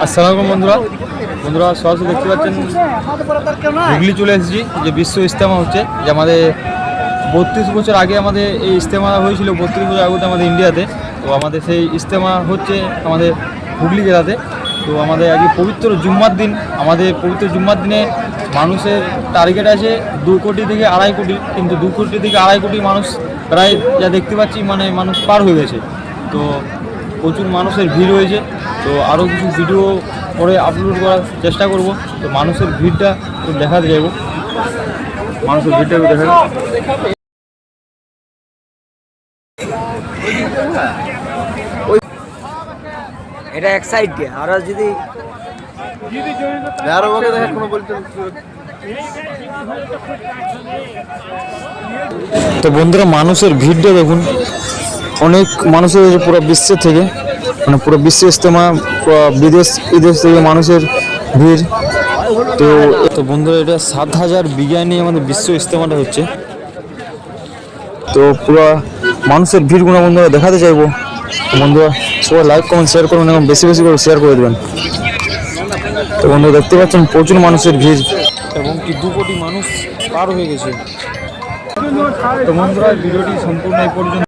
আসসালামু আলাইকুম বন্ধুরা সরাসরি দেখতে পাচ্ছেন হুগলি চলে এসেছি যে বিশ্ব ইজতেমা হচ্ছে, যে আমাদের 32 বছর আগে আমাদের এই ইজতেমা হয়েছিল। 32 বছর আগে আমাদের ইন্ডিয়াতে, তো আমাদের সেই ইজতেমা হচ্ছে আমাদের হুগলি জেলাতে। তো আমাদের আজকে পবিত্র জুম্মার দিন, আমাদের পবিত্র জুম্মার দিনে মানুষের টার্গেট আছে 2 কোটি থেকে 2.5 কোটি, কিন্তু 2 কোটি থেকে 2.5 কোটি মানুষ প্রায় যা দেখতে পাচ্ছি মানে মানুষ পার হয়ে গেছে। তো প্রচুর মানুষের ভিড় হয়েছে। তো আরও কিছু ভিডিও পরে আপলোড করার চেষ্টা করব। তো মানুষের ভিড়টা একটু দেখাতে যাবো, মানুষের ভিড়টা একটু দেখা। এটা এক সাইড দিয়ে আর যদি তো বন্ধুরা মানুষের ভিড়টা দেখুন, অনেক মানুষের পুরো বিশ্বের থেকে, মানে পুরো বিশ্ব ইজতেমা, বিদেশ থেকে মানুষের ভিড়। তো বন্ধুরা এটা 7,000 বিঘা নিয়ে আমাদের বিশ্ব ইজতেমাটা হচ্ছে। তো পুরো মানুষের ভিড়গুলো বন্ধুরা দেখাতে চাইবো। বন্ধুরা সবাই লাইক কমেন্ট শেয়ার করুন এবং বেশি বেশি করে শেয়ার করে দেবেন। তো বন্ধুরা দেখতে পাচ্ছেন প্রচুর মানুষের ভিড় এবং কি 2 কোটি মানুষ পার হয়ে গেছে। তো বন্ধুরা ভিডিওটি সম্পূর্ণ এই পর্যন্ত।